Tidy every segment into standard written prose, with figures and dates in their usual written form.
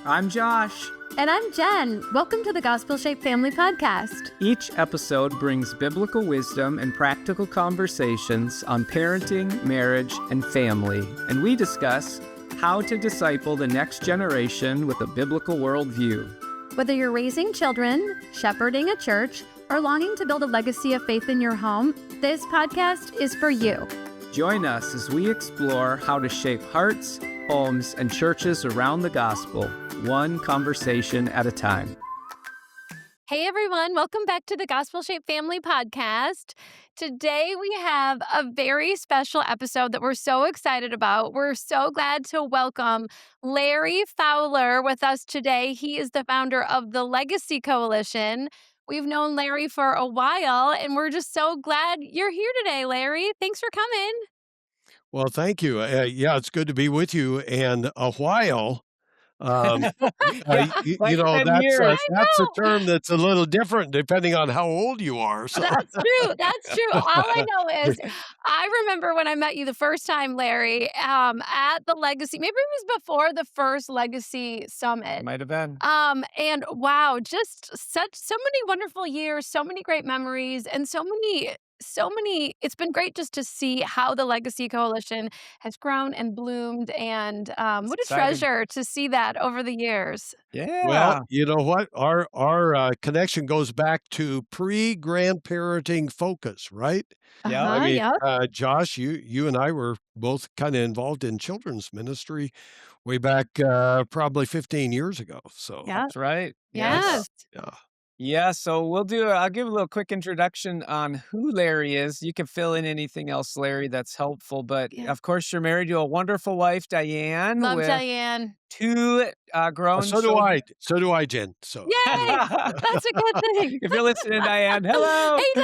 I'm Josh. And I'm Jen. Welcome to the Gospel Shaped Family Podcast. Each episode brings biblical wisdom and practical conversations on parenting, marriage, and family. And we discuss how to disciple the next generation with a biblical worldview. Whether you're raising children, shepherding a church, or longing to build a legacy of faith in your home, this podcast is for you. Join us as we explore how to shape hearts, homes, and churches around the gospel, one conversation at a time. Hey everyone, welcome back to the Gospel Shaped Family Podcast. Today we have a very special episode that we're so excited about. We're so glad to welcome Larry Fowler with us today. He is the founder of the Legacy Coalition. We've known Larry for a while, and we're just so glad you're here today, Larry. Thanks for coming. Well, thank you. Yeah, it's good to be with you. And a while, Like that's a term that's a little different depending on how old you are. So. That's true. That's true. All I know is I remember when I met you the first time, Larry, at the Legacy. Maybe it was before the first Legacy Summit. Might have been. And wow, just so many wonderful years, so many great memories, and so many. It's been great just to see how the Legacy Coalition has grown and bloomed, and what a treasure to see that over the years. Yeah. Well, you know what? Our connection goes back to pre-grandparenting focus, right? Yeah. I mean, Yep. Josh, you and I were both kind of involved in children's ministry way back probably 15 years ago. So Yeah. That's right. Yes. yeah. Yeah, so I'll give a little quick introduction on who Larry is. You can fill in anything else, Larry, that's helpful. But Yeah. of course, you're married to a wonderful wife, Diane, Love with Diane. two grown So do children. I. So do I, Jen. So Yay! That's a good thing. If you're listening, Diane, hello. Hey,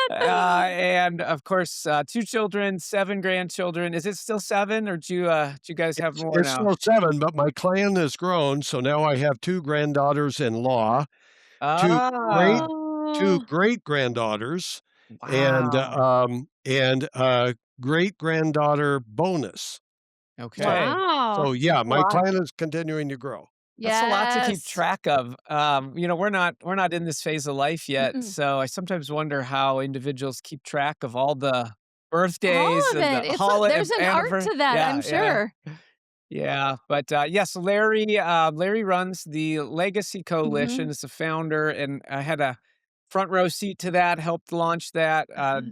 Diane. And of course, 2 children, 7 grandchildren. Is it still 7, or do you guys have more it's now? still 7, but my clan has grown. So now I have 2 granddaughters-in-law, two Oh. great-granddaughters, Wow. and great-granddaughter bonus. Okay. Wow. So yeah, my Wow. clan is continuing to grow. That's a lot to keep Yes. track of. We're not in this phase of life yet, Mm-mm. so I sometimes wonder how individuals keep track of all the birthdays All of and it. the holiday. There's an art to that, I'm sure. Yeah, but yes, Larry runs the Legacy Coalition. Mhm. Is the founder, and I had a front row seat to that. Helped launch that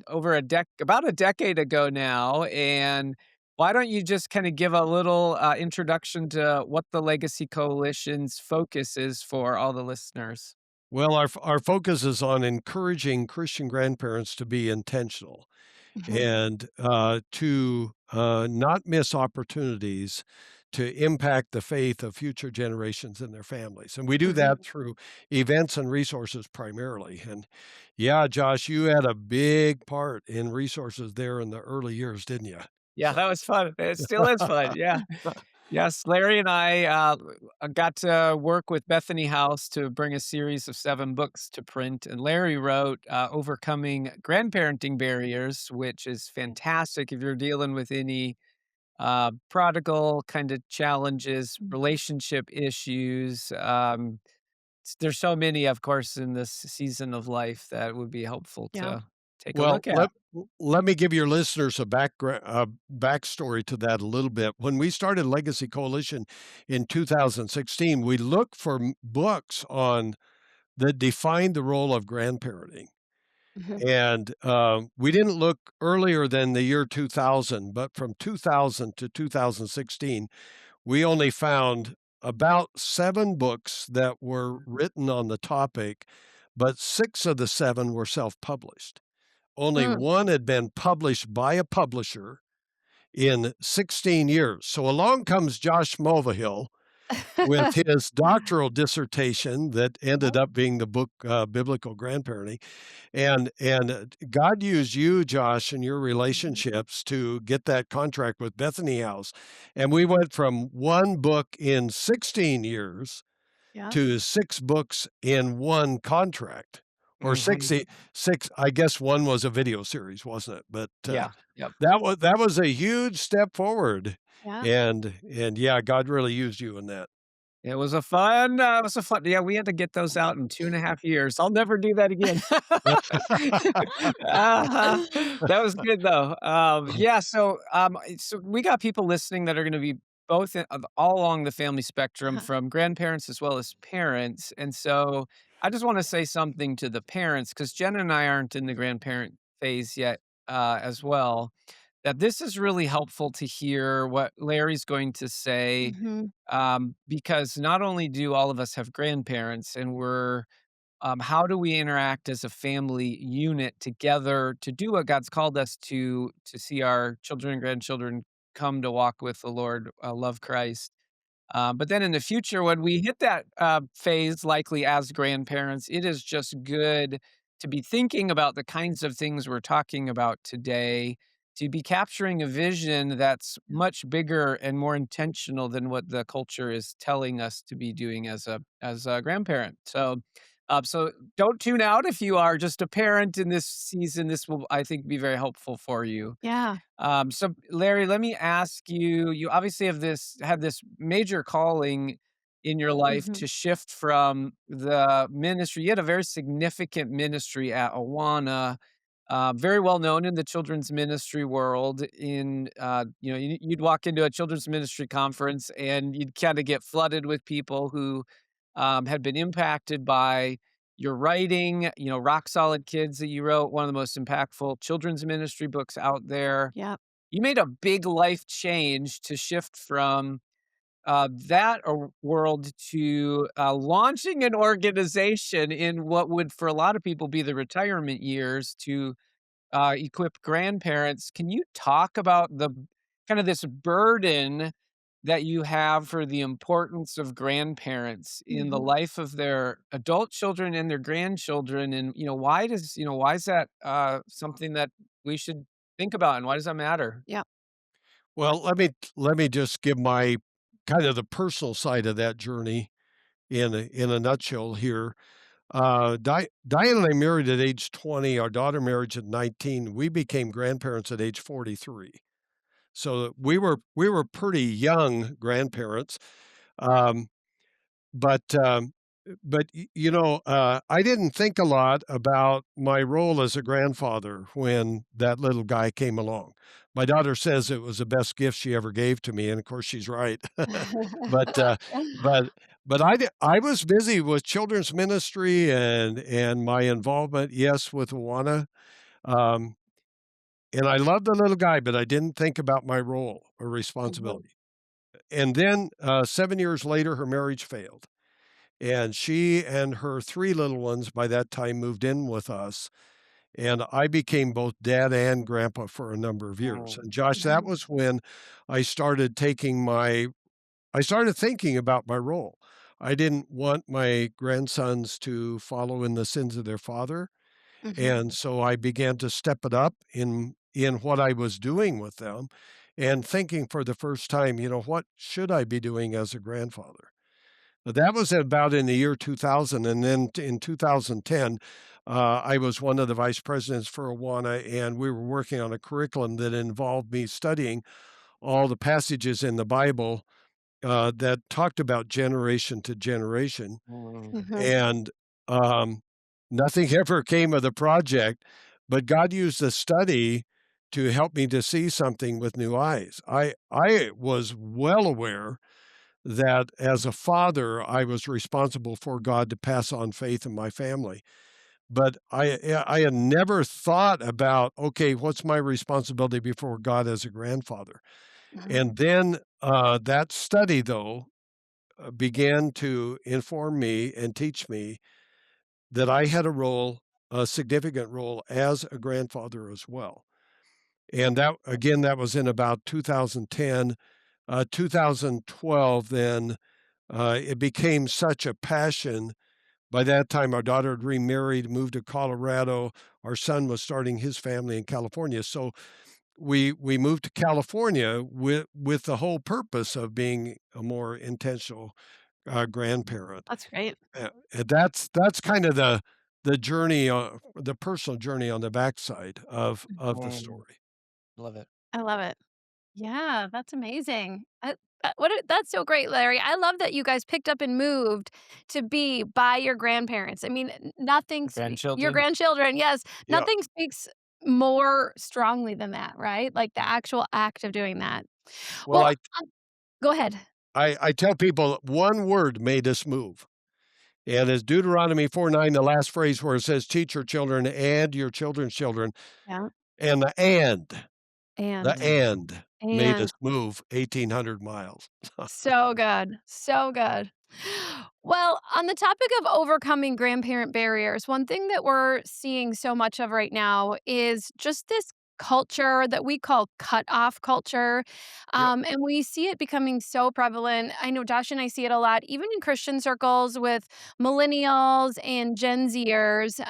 over about a decade ago now. And why don't you just kind of give a little introduction to what the Legacy Coalition's focus is for all the listeners? Well, our focus is on encouraging Christian grandparents to be intentional Mhm. and to not miss opportunities to impact the faith of future generations and their families. And we do that through events and resources primarily. And yeah, Josh, you had a big part in resources there in the early years, didn't you? Yeah, that was fun. It still is fun. Yeah. Yes, Larry and I got to work with Bethany House to bring a series of 7 books to print. And Larry wrote Overcoming Grandparenting Barriers, which is fantastic if you're dealing with any prodigal kind of challenges, relationship issues. There's so many, of course, in this season of life that would be helpful Yeah. to take a Well, look at. let me give your listeners a backstory to that a little bit. When we started Legacy Coalition in 2016, we looked for books that defined the role of grandparenting. Mhm. And we didn't look earlier than the year 2000, but from 2000 to 2016, we only found about 7 books that were written on the topic, but 6 of the 7 were self-published. Only Mm. one had been published by a publisher in 16 years. So along comes Josh Mulvihill with his doctoral dissertation that ended up being the book Biblical Grandparenting. And God used you, Josh, and your relationships to get that contract with Bethany House. And we went from 1 book in 16 years Yeah. to 6 books in 1 contract. Or Mhm. 6, I guess 1 was a video series, wasn't it? But Yeah. Yep. that was a huge step forward. Yeah. And yeah, God really used you in that. It was a fun yeah, we had to get those out in 2.5 years. I'll never do that again. Uh-huh. That was good though. Yeah, so we got people listening that are gonna be both all along the family spectrum, Uh-huh. from grandparents as well as parents, and so I just wanna say something to the parents, because Jen and I aren't in the grandparent phase yet, as well, that this is really helpful to hear what Larry's going to say, Mhm. because not only do all of us have grandparents, and how do we interact as a family unit together to do what God's called us to see our children and grandchildren come to walk with the Lord, love Christ. But then in the future, when we hit that phase, likely as grandparents, it is just good to be thinking about the kinds of things we're talking about today, to be capturing a vision that's much bigger and more intentional than what the culture is telling us to be doing as a grandparent. So don't tune out if you are just a parent in this season. This will, I think, be very helpful for you. Yeah. So Larry, let me ask you, you obviously had this major calling in your life Mhm. to shift from the ministry. You had a very significant ministry at Awana, very well known in the children's ministry world. You'd walk into a children's ministry conference and you'd kind of get flooded with people who had been impacted by your writing, Rock Solid Kids that you wrote, one of the most impactful children's ministry books out there. Yep. You made a big life change to shift from world to launching an organization in what would, for a lot of people, be the retirement years to equip grandparents. Can you talk about the kind of this burden that you have for the importance of grandparents in the Mhm. life of their adult children and their grandchildren? And, why is that something that we should think about, and why does that matter? Yep. Well, let me just give my kind of the personal side of that journey in a nutshell here. Diane and I married at age 20, our daughter married at 19. We became grandparents at age 43. So we were pretty young grandparents. Um, but, I didn't think a lot about my role as a grandfather when that little guy came along. My daughter says it was the best gift she ever gave to me, and of course she's right. But, but I was busy with children's ministry and my involvement, yes, with Awana, um, and I loved the little guy, but I didn't think about my role or Mhm. responsibility. And then, 7 years later, her marriage failed. And she and her 3 little ones by that time moved in with us, and I became both dad and grandpa for a number of years. Mm. And Josh, that Mhm. was when I started I started thinking about my role. I didn't want my grandsons to follow in the sins of their father, Mhm. and so I began to step it up in what I was doing with them and thinking for the first time, what should I be doing as a grandfather? But that was about in the year 2000, and then in 2010, I was one of the vice presidents for Awana, and we were working on a curriculum that involved me studying all the passages in the Bible that talked about generation to generation, Mm. Mhm. and um, nothing ever came of the project, but God used the study to help me to see something with new eyes. I was well aware that as a father, I was responsible for God to pass on faith in my family. But I had never thought about, okay, what's my responsibility before God as a grandfather? Mhm. And then that study, though, began to inform me and teach me that I had a role, a significant role as a grandfather as well. And that, again, that was in about 2010, 2012, then it became such a passion. By that time, our daughter had remarried, moved to Colorado. Our son was starting his family in California. So we moved to California with the whole purpose of being a more intentional grandparent. That's great. And that's kind of the journey, the personal journey on the backside of the Mm. story. Love it. I love it. Yeah, that's amazing. That's so great, Larry. I love that you guys picked up and moved to be by your grandparents. I mean, your Grandchildren? grandchildren, yes, Yeah. nothing speaks more strongly than that, right? Like the actual act of doing that. Well, Well, go ahead. I tell people one word made us move. And it's Deuteronomy 4:9, the last phrase where it says, teach your children and your children's children. Yeah, And the and made us and move 1,800 miles. so good, so good. Well, on the topic of overcoming grandparent barriers, one thing that we're seeing so much of right now is just this culture that we call cut off culture. Yep. And we see it becoming so prevalent. I know Josh and I see it a lot, even in Christian circles with millennials and Gen Zers.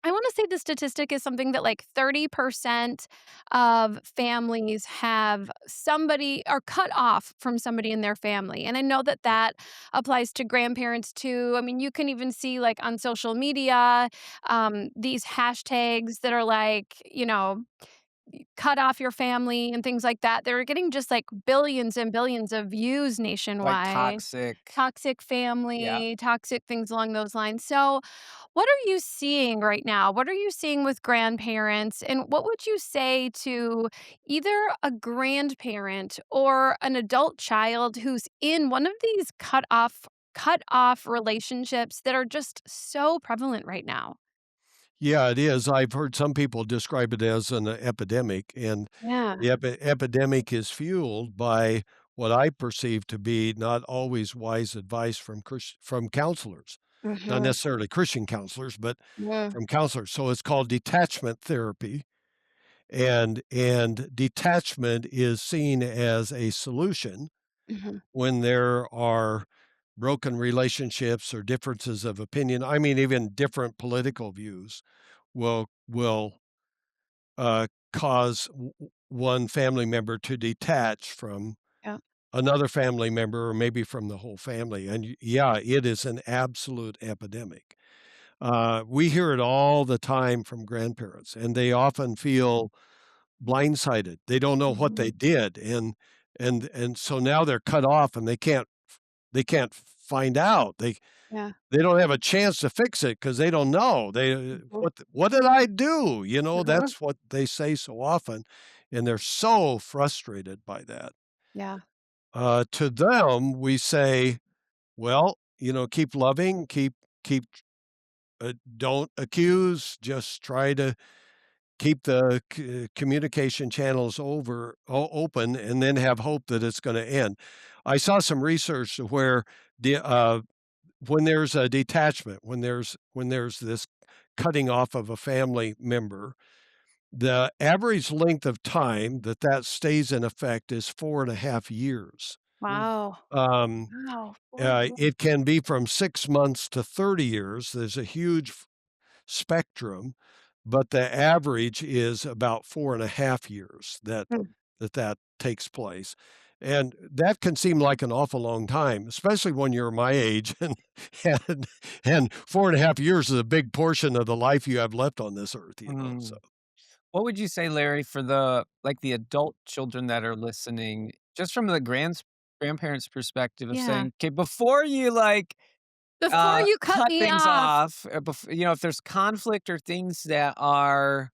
I wanna say the statistic is something that, like, 30% of families have somebody are cut off from somebody in their family, and I know that that applies to grandparents too. I mean, you can even see, like, on social media, these hashtags that are like, cut off your family and things like that. They're getting just, like, billions and billions of views Like nationwide. toxic. Toxic Yeah. family, toxic things along those lines. So, what are you seeing right now? What are you seeing with grandparents? And what would you say to either a grandparent or an adult child who's in one of these cut off relationships that are just so prevalent right now? Yeah, it is. I've heard some people describe it as an epidemic, and Yeah. the epidemic is fueled by what I perceive to be not always wise advice from counselors, not Mhm. necessarily Christian counselors, but Yeah. from counselors. So it's called detachment therapy, and detachment is seen as a solution Mhm. when there are broken relationships or differences of opinion. I mean, even different political views will cause one family member to detach from Yeah. another family member or maybe from the whole family. And yeah, it is an absolute epidemic. We hear it all the time from grandparents, and they often feel blindsided. They don't know what they Mhm. did, and so now they're cut off, and they can't find out. Yeah. They don't have a chance to fix it because they don't know. Mhm. What did I do? Uh-huh. That's what they say so often, and they're so frustrated by that. Yeah. To them, we say, "Well, keep loving, keep don't accuse, just try to keep the communication channels open, and then have hope that it's gonna end." I saw some research where the when there's a detachment, when there's this cutting off of a family member, the average length of time that that stays in effect is 4.5 years. Mm. Wow. Um, Wow. 4 yeah. it can be from 6 months to 30 years. There's a huge spectrum, but the average is about 4.5 years Mm. that takes place. And that can seem like an awful long time, especially when you're my age, and and 4.5 years is a big portion of the life you have left on this earth. So, Mm. What would you say, Larry, for the adult children that are listening, just from the grandparents' perspective of Yeah. saying, "Okay, before you, like, Before you cut cut me things off. off, if there's conflict or things that are,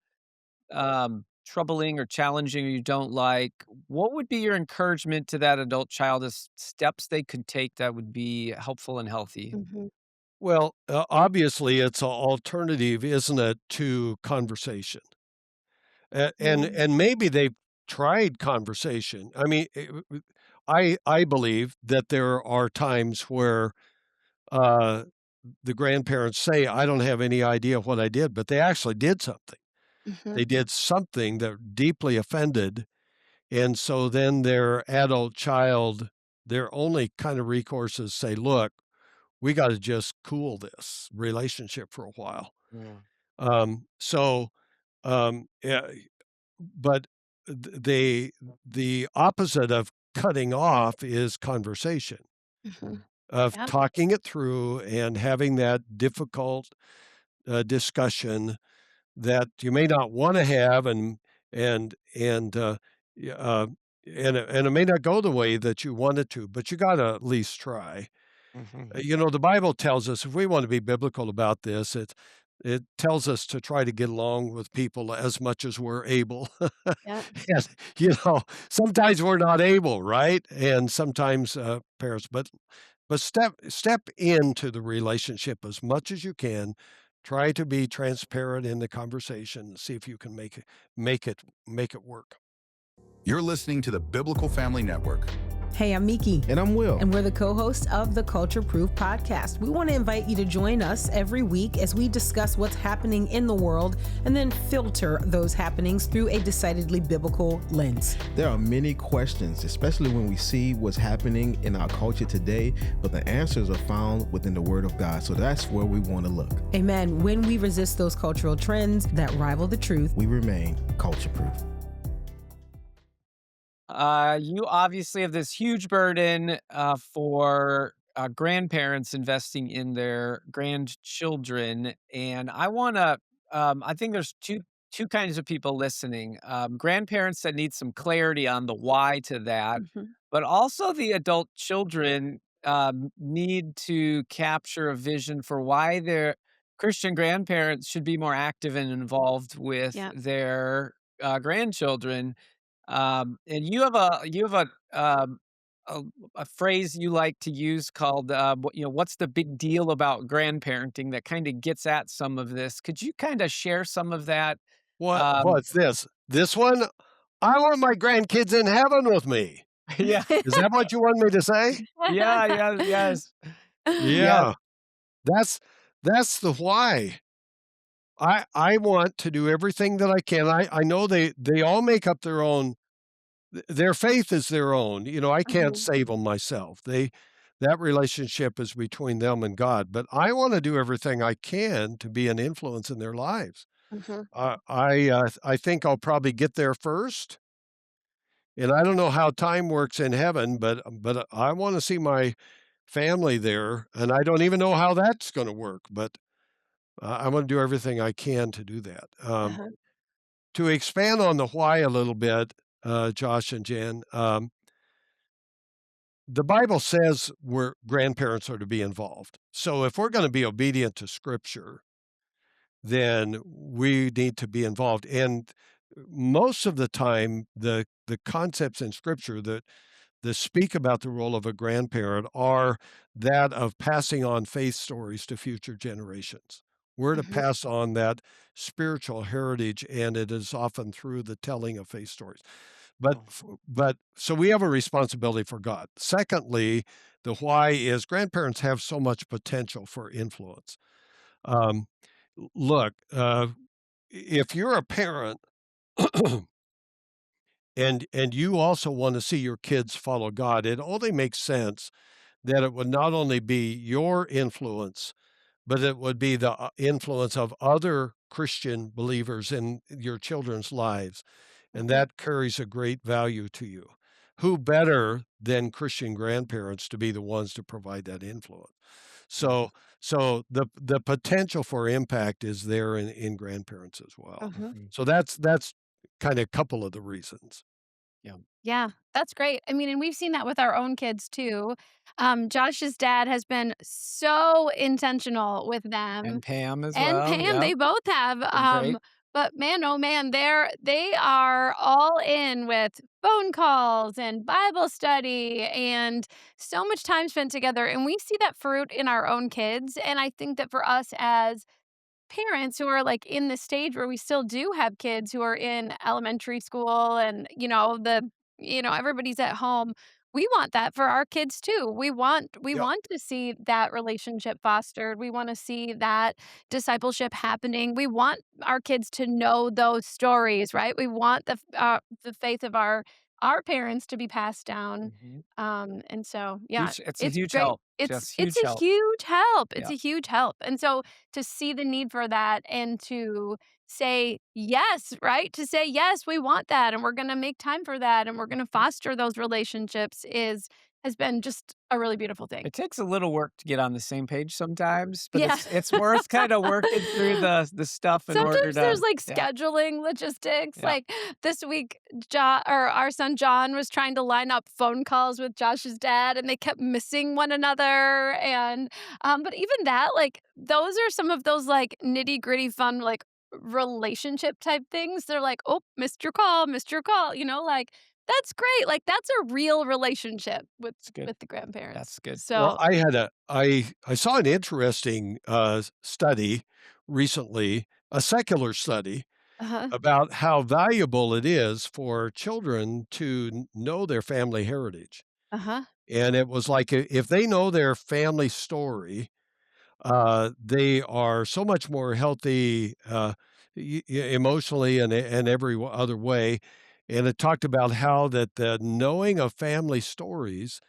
troubling or challenging or you don't like, what would be your encouragement to that adult child as steps they could take that would be helpful and healthy?" Mhm. well, obviously, it's an alternative, isn't it, to conversation? Yeah. And maybe they've tried conversation. I mean, I believe that there are times where uh, the grandparents say, "I don't have any idea what I did," but they actually did something. Mhm. They did something that deeply offended, and so then their only kind of recourse is say, "Look, we gotta just cool this relationship for a while." Yeah. So, yeah, but the opposite of cutting off is conversation, Mhm. of Yep. talking it through and having that difficult, discussion that you may not wanna have, and, y and it may not go the way that you want it to, but you gotta at least try. Mhm. The Bible tells us if we want to be biblical about this, it tells us to try to get along with people as much as we're able. Yeah. And, sometimes we're not able, right? And sometimes, parents, but step into the relationship as much as you can. Try to be transparent in the conversation, see if you can make it work. You're listening to the Biblical Family Network. Hey, I'm Miki. And I'm Will. And we're the co-hosts of the Culture Proof podcast. We want to invite you to join us every week as we discuss what's happening in the world and then filter those happenings through a decidedly biblical lens. There are many questions, especially when we see what's happening in our culture today, but the answers are found within the Word of God. So that's where we want to look. Amen. When we resist those cultural trends that rival the truth, We remain culture proof. You obviously have this huge burden for grandparents investing in their grandchildren, and I want to. I think there's two kinds of people listening: grandparents that need some clarity on the why to that, Mhm. but also the adult children need to capture a vision for why their Christian grandparents should be more active and involved with Yeah. their grandchildren. And a a phrase you like to use called, what's the big deal about grandparenting that kind of gets at some of this. Could you kind of share some of that? Um, What's this? This one? I want my grandkids in heaven with me. yeah, Is that what you want me to say? yeah, yeah, yes, yes. Yeah, that's that's the why. I want to do everything that I can. I know they all make up their faith is their own. I can't Mhm. save them myself. That relationship is between them and God, but I wanna do everything I can to be an influence in their lives. Mhm. I think I'll probably get there first, and I don't know how time works in heaven, but I wanna see my family there, and I don't even know how that's gonna work, but I'm gonna do everything I can to do that. Uh-huh. To expand on the why a little bit, Josh and Jen, the Bible says grandparents are to be involved. So if we're gonna be obedient to Scripture, then we need to be involved. And most of the time, the concepts in Scripture that speak about the role of a grandparent are that of passing on faith stories to future generations. We're to Mhm. pass on that spiritual heritage, and it is often through the telling of faith stories. But so we have a responsibility for God. Secondly, the why is grandparents have so much potential for influence. Um, look, if you're a parent and you also want to see your kids follow God, it only makes sense that it would not only be your influence, but it would be the influence of other Christian believers in your children's lives. And Mhm. that carries a great value to you. Who better than Christian grandparents to be the ones to provide that influence? Mhm, So, so the potential for impact is there in grandparents as well. Uh-huh. mhm. So that's kind of a couple of the reasons. Yeah, Yeah, that's great. I mean, and we've seen that with our own kids too. Josh's dad has been so intentional with them, and Pam as and well. Pam, Yeah, they both have. been great. But man, oh man, they are all in with phone calls and Bible study and so much time spent together. And we see that fruit in our own kids. And I think that for us as parents who are like in the stage where we still do have kids who are in elementary school and everybody's at home, we want that for our kids too. We Yep. want to see that relationship fostered. We want to see that discipleship happening. We want our kids to know those stories, right? We want the faith of our parents to be passed down. Mhm. And so yeah, It's a it's huge great. help. it's Just it's huge a help. huge help. It's Yeah. a huge help. And so to see the need for that and to say yes, right? To say, yes, we want that and we're going to make time for that and we're going to Mhm. foster those relationships is has been just a really beautiful thing. It takes a little work to get on the same page sometimes, but Yeah. it's worth kinda working through the stuff in order Sometimes there's, to like, yeah, scheduling logistics, yeah. like, this week, or our son John was trying to line up phone calls with Josh's dad, and they kept missing one another, and, but even that, like, those are some of those, like, nitty-gritty fun, like, relationship type things. They're like, "Oh, missed your call," like, that's great, like, that's a real relationship with It's good. the grandparents. That's good. Well, So I saw an interesting, study recently, a secular study Uh-huh, about how valuable it is for children to know their family heritage. uh-huh, And it was like if they know their family story, they are so much more healthy, emotionally and every other way. And it talked about how that the knowing of family stories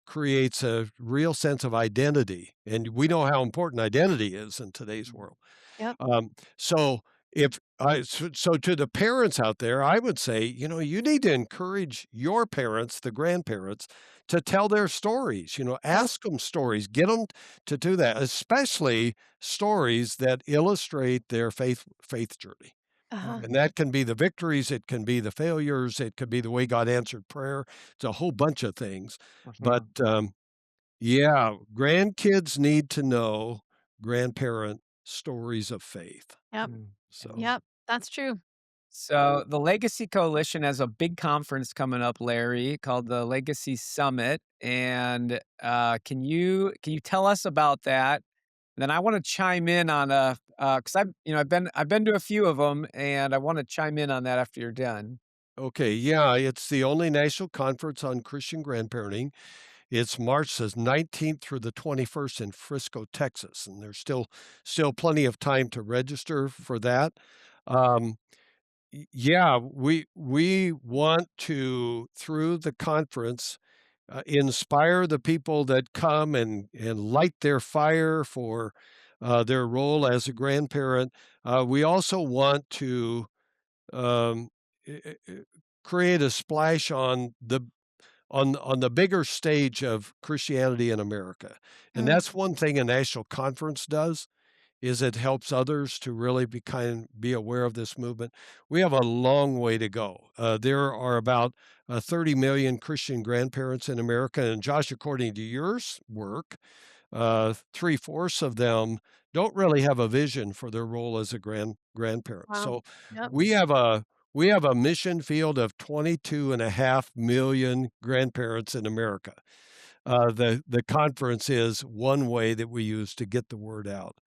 creates a real sense of identity, and we know how important identity is in today's world. yep, So if I so to the parents out there, I would say, you need to encourage your parents, the grandparents, to tell their stories. yep, Ask them stories, get them to do that, especially stories that illustrate their faith journey. uh-huh, And that can be the victories, it can be the failures, it could be the way God answered prayer. It's a whole bunch of things. But Mhm. yeah, grandkids need to know grandparent stories of faith. yep, Mm. So, yep, that's true. So the Legacy Coalition has a big conference coming up, Larry, called the Legacy Summit. And can you tell us about that? Then I want to chime in on because I've been to a few of them, and I want to chime in on that after you're done. okay, yeah, it's the only national conference on Christian grandparenting. It's March the 19th through the 21st in Frisco, Texas, and there's still plenty of time to register for that. Um, yeah, we want to, through the conference, inspire the people that come and light their fire for their role as a grandparent. We also want to um, eh, eh, eh, create a splash on the bigger stage of Christianity in America, and Mm, that's one thing a national conference does is it helps others to really be aware of this movement. We have a long way to go. There are about 30 million Christian grandparents in America, and Josh, according to your work, three-fourths of them don't really have a vision for their role as a grandparent. wow. So Yep, we have a mission field of 22.5 million grandparents in America. The conference is one way that we use to get the word out,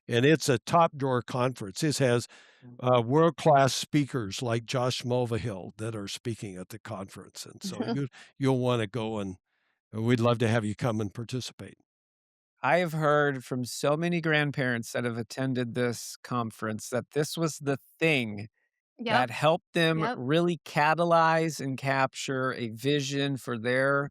and it's a top drawer conference. This has Mm. world class speakers like Josh Mulvihill that are speaking at the conference, and so you'll want to go, and we'd love to have you come and participate. I have heard from so many grandparents that have attended this conference that this was the thing yep, that helped them yep, really catalyze and capture a vision for their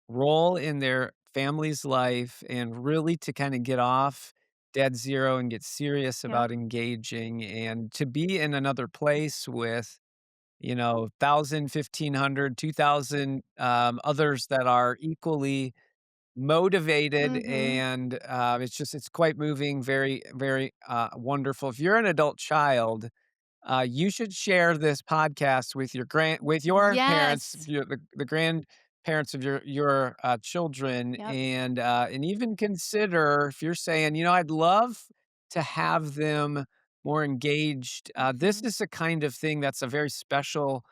role in their family's life and really to kind of get off dead zero and get serious yep, about engaging and to be in another place with 1,000, 1,500, 2,000 others that are equally motivated mhm, and it's quite moving, very very wonderful. If you're an adult child, you should share this podcast with your parents, yes, the grandparents of your children, yep, and even consider if you're saying, I'd love to have them more engaged. This mhm, is a kind of thing that's a very special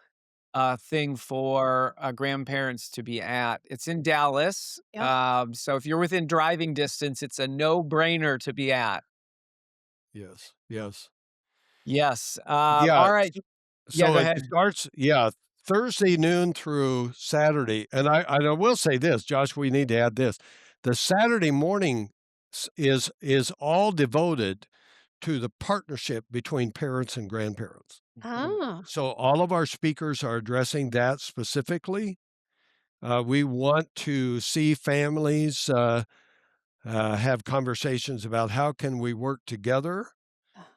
thing for grandparents to be at. It's in Dallas, yep, so if you're within driving distance, it's a no brainer to be at. Yes, yes. Yes. Yeah, All right. Yeah. so Go it ahead. starts, yeah, Thursday noon through Saturday, and I will say this, Josh, we need to add this. The Saturday morning is all devoted to the partnership between parents and grandparents. Mhm. oh, So all of our speakers are addressing that specifically. We want to see families have conversations about how can we work together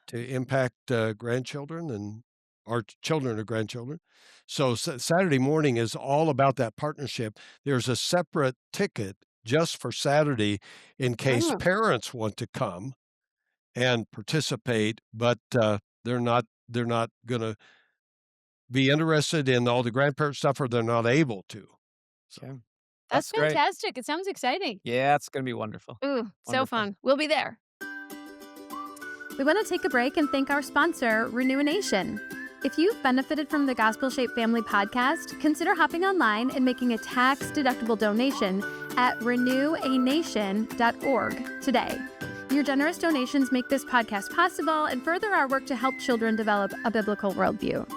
to impact grandchildren, our children or grandchildren. So Saturday morning is all about that partnership. There's a separate ticket just for Saturday in case Oh, parents want to come and participate, but they're not gonna be interested in all the grandparent stuff, or they're not able to. So Okay. that's That's great. fantastic. It sounds exciting. Yeah, it's gonna be wonderful. Ooh, so Wonderful. fun. We'll be there. We want to take a break and thank our sponsor, Renew a Nation. If you've benefited from the Gospel Shaped Family podcast, consider hopping online and making a tax-deductible donation at renewanation.org today. Your generous donations make this podcast possible and further our work to help children develop a biblical worldview.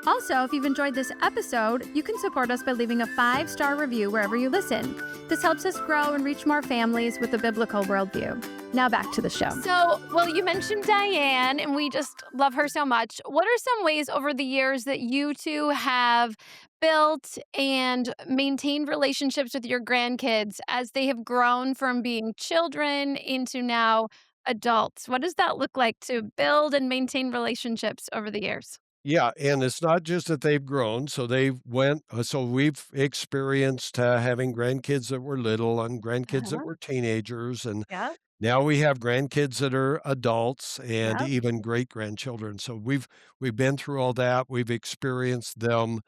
Also, if you've enjoyed this episode, you can support us by leaving a 5-star review wherever you listen. This helps us grow and reach more families with a biblical worldview. Now back to the show. So, well, you mentioned Diane, and we just love her so much. What are some ways over the years that you two have built and maintained relationships with your grandkids as they have grown from being children into now adults? What does that look like to build and maintain relationships over the years? Yeah, and it's not just that they've grown, so so we've experienced, having grandkids that were little and grandkids that Uh-huh. were teenagers, and Yep. now we have grandkids that are adults and Yep. even great-grandchildren, so we've been through all that, we've experienced them,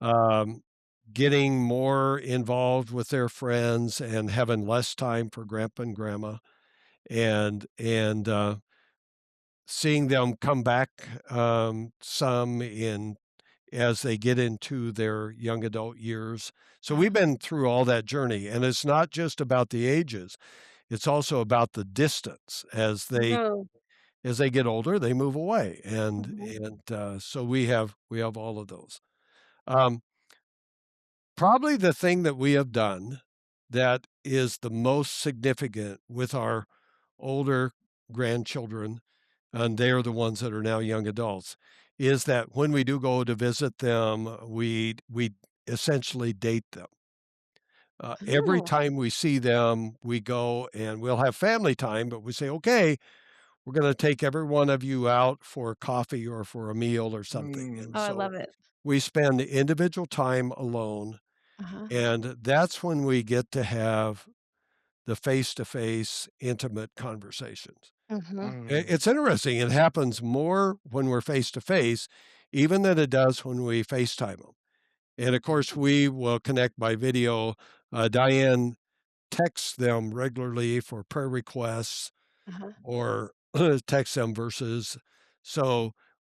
um, getting more involved with their friends and having less time for grandpa and grandma, and seeing them come back, some in as they get into their young adult years. So we've Uh-huh. been through all that journey, and it's not just about the ages, it's also about the distance. No. As they get older, they move away, Mhm. so we have all of those. Um, Probably the thing that we have done that is the most significant with our older grandchildren, and they're the ones that are now young adults, is that when we do go to visit them, we essentially date them. Every Oh. time we see them, we go and we'll have family time, but we say, "Okay, we're gonna take every one of you out for coffee or for a meal or something." And Oh, I so love it. we spend individual time alone, Uh-huh. and that's when we get to have the face-to-face intimate conversations. Mhm. It's interesting, it happens more when we're face to face, even than it does when we FaceTime them. And of course, we will connect by video. Diane texts them regularly for prayer requests Uh-huh. or text them verses. So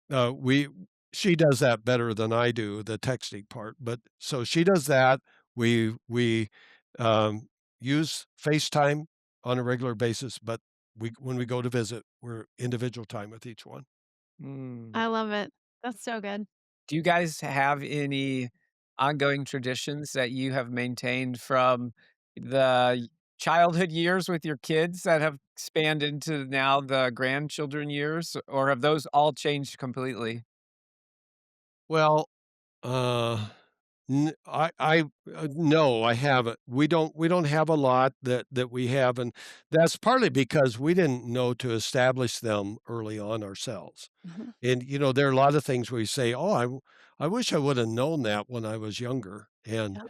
we she does that better than I do, the texting part. But so she does that. We um, use FaceTime on a regular basis, but when we go to visit, we're individual time with each one. Mm. I love it. That's so good. Do you guys have any ongoing traditions that you have maintained from the childhood years with your kids that have spanned into now the grandchildren years, or have those all changed completely? Well, uh, no, I haven't. We don't have a lot that we have, and that's partly because we didn't know to establish them early on ourselves. Mhm. And, there are a lot of things where you say, "Oh, I wish I would have known that when I was younger." And Yep.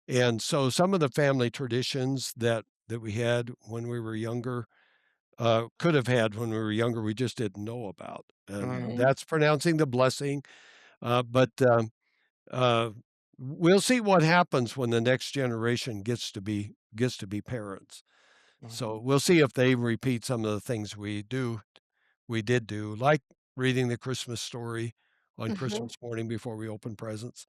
and so some of the family traditions that we had when we were younger, could have had when we were younger, we just didn't know about. And Right. that's pronouncing the blessing. But uh, we'll see what happens when the next generation gets to be parents. So Mhm. we'll see if they repeat some of the things we did do, like reading the Christmas story on Mhm. Christmas morning before we open presents.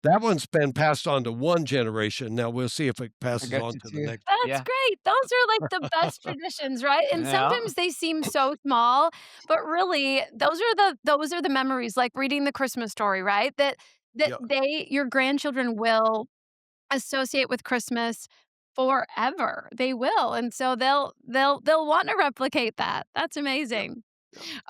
That one's been passed on to one generation. Now we'll see if it I passes got on you to the too. next. That's Yeah. great. Those are like the best traditions, right? And Yeah. sometimes they seem so small, but really those are the memories, like reading the Christmas story, right? That Yeah, your grandchildren will associate with Christmas forever. They will. And so they'll want to replicate that. That's yeah. amazing.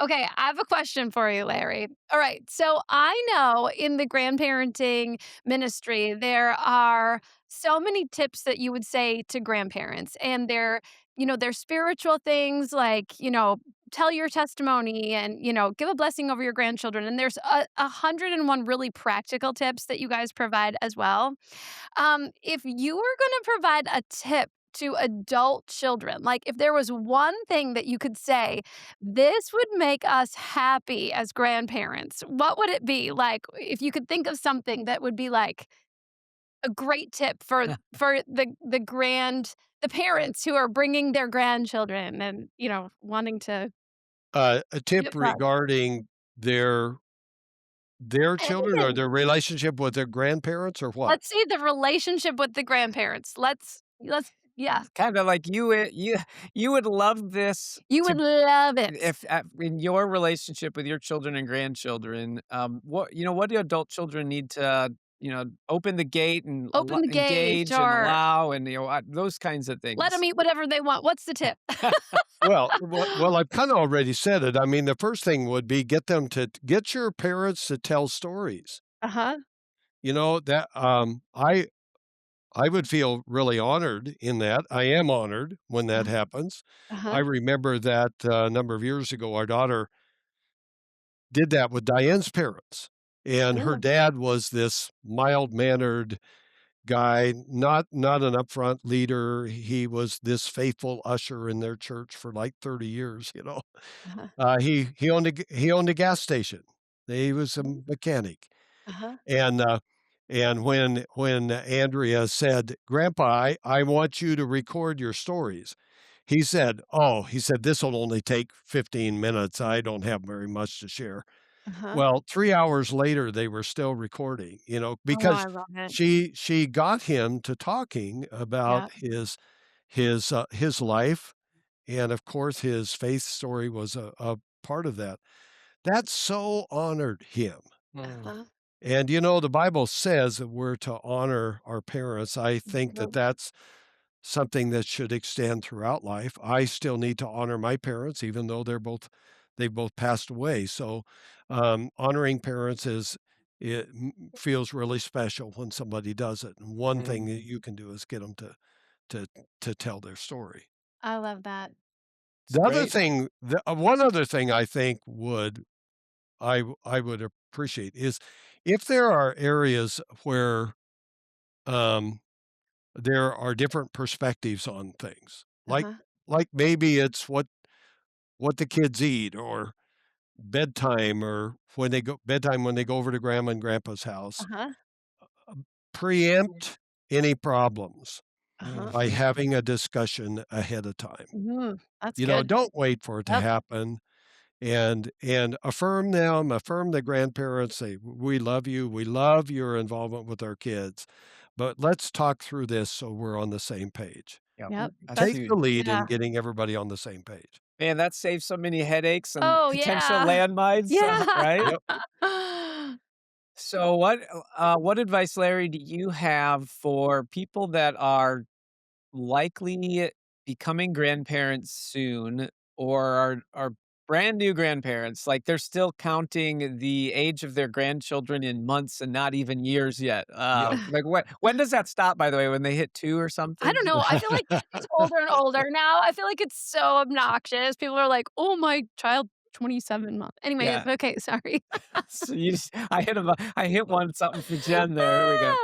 Okay, I have a question for you, Larry. All right. So I know in the grandparenting ministry, there are so many tips that you would say to grandparents, and they're spiritual things like, tell your testimony and, give a blessing over your grandchildren. And there's 101 really practical tips that you guys provide as well. If you were going to provide a tip to adult children, like if there was one thing that you could say, this would make us happy as grandparents, what would it be? Like, if you could think of something that would be like a great tip for the parents who are bringing their grandchildren and wanting to A give tip it love. regarding their children or Anything. their relationship with their grandparents or what? Let's see the relationship with the grandparents. Let's yeah. Kinda like you would love this You would to love it. if in your relationship with your children and grandchildren, what do adult children need to, open the gate and Open the gate engage and or allow and, those kinds of let them things. eat whatever they want. What's the tip? Well, I've kinda already said it. I mean, the first thing would be get your parents to tell stories. Uh-huh. You know, that, I would feel really honored in that. I am honored when that Uh-huh. happens. I Uh-huh. remember that, a number of years ago, our daughter did that with Diane's parents, and her Ooh. dad was this mild-mannered guy, not an upfront leader. He was this faithful usher in their church for, like, 30 years, you know? Uh-huh. He owned a gas station. He was a Ooh. mechanic, Uh-huh. and, when Andrea said, "Grandpa, I want you to record your stories," he said, "This'll only take 15 minutes. I don't have very much to share." Uh-huh. Well, 3 hours later, they were still recording, Oh, because I love it. she got him to talking about Yeah. his life, and of course, his faith story was a part of that. That so honored him. Mm. Uh-huh. And, the Bible says that we're to honor our parents. I think that Mhm. that's something that should extend throughout life. I still need to honor my parents, even though they've both passed away. So, honoring parents feels really special when somebody does it. And one thing that Mhm. you can do is get them to tell their story. I love that. It's great. One other thing I think I would appreciate is if there are areas where um, there are different perspectives on things, Uh-huh. like maybe it's what the kids eat or bedtime when they go over to grandma and grandpa's house. Uh-huh. Preempt any problems Uh-huh. by Mhm. having a discussion ahead of time. That's good. Don't wait for it to Yep. happen. And affirm the grandparents, say, "We love you, we love your involvement with our kids, but let's talk through this so we're on the same page." Yep. Yep. That's That's Take the huge. lead in yeah. getting everybody on the same page. Man, that saves so many headaches and Oh, potential yeah. landmines, Yeah. right? Yep. So what advice, Larry, do you have for people that are likely becoming grandparents soon or are brand new grandparents, like, they're still counting the age of their grandchildren in months and not even years yet. Yeah. Like, when does that stop, by the way, when they hit 2 or I something? don't know. I feel like it's older and older now. I feel like it's so obnoxious. People are like, "Oh, my child, 27 months." Anyways, Yeah. okay, sorry. So I hit one something for Jen there, here we go.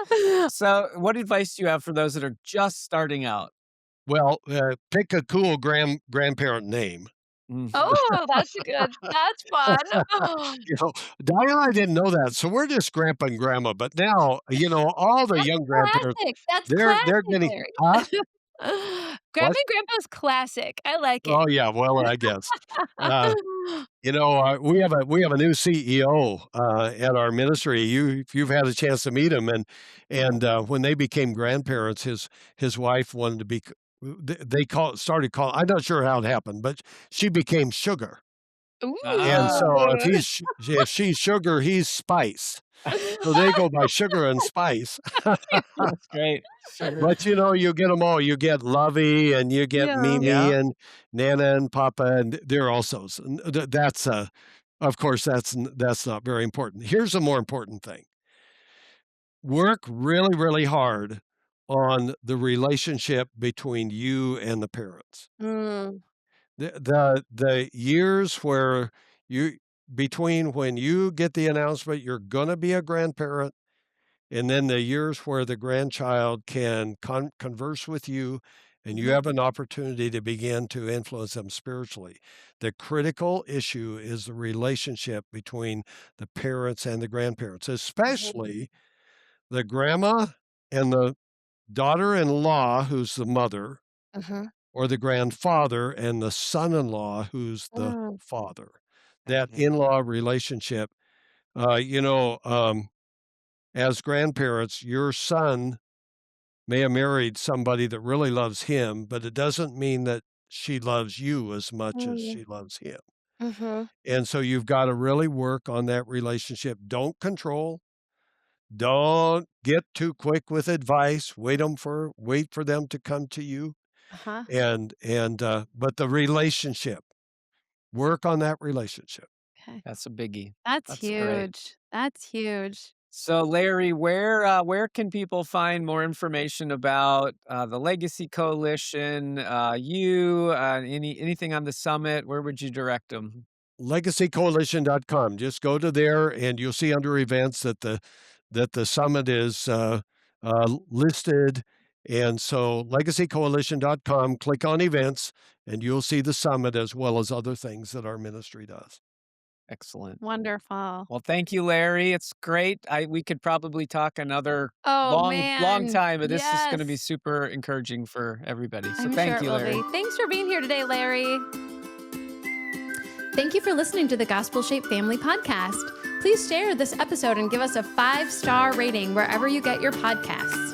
So, what advice do you have for those that are just starting out? Well, pick a cool grandparent name. Mhm. Oh, that's fun. You know, Diane and I didn't know that, so we're just grandpa and grandma, but now, all the That's young grandparents, classic. That's they're classic, getting Larry. Huh? Grandma What? and Grandpa's classic. I like it. Oh, yeah, well, I guess. Uh we have a new CEO, at our ministry. If you've had a chance to meet him, when they became grandparents, his wife wanted to be they call started calling I'm not sure how it happened, but she became Sugar. And so Ah. if she's sugar, he's spice. So they go by sugar and spice. That's great. Sugar. But, you get them all. You get Lovey and you get Yeah. Mimi Yeah. and Nana and Papa, and they're also that's, of course, that's not very important. Here's the more important thing. Work really, really hard on the relationship between you and the parents. Mm. The years where you between when you get the announcement you're gonna be a grandparent, and then the years where the grandchild can converse with you, and you Mhm. have an opportunity to begin to influence them spiritually. The critical issue is the relationship between the parents and the grandparents, Mhm. especially the grandma and the daughter-in-law, who's the mother, Mhm. or the grandfather and the son-in-law, who's the Mm. father. That Okay. in-law relationship, uh, you know, um, as grandparents, your son may have married somebody that really loves him, but it doesn't mean that she loves you as much as Mm. she loves him. Mhm. And so you've got to really work on that relationship. Don't control. Don't get too quick with advice. Wait for them to come to you. Uh-huh. But the relationship, work on that relationship. Okay. That's a biggie. That's That's great. huge. That's huge. So, Larry, where can people find more information about the Legacy Coalition, anything on the summit? Where would you direct them? Legacycoalition.com. Just go to there and you'll see under events that the summit is listed. And so legacycoalition.com, click on events, and you'll see the summit as well as other things that our ministry does. Excellent. Wonderful. Well, thank you, Larry. It's great. We could probably talk another Oh, long man. time, but this is going to be Yes. super encouraging for everybody. So, I'm sure thank it you, will Larry. be. Thanks for being here today, Larry. Thank you for listening to the Gospel Shape Family Podcast. Please share this episode and give us a 5-star rating wherever you get your podcasts.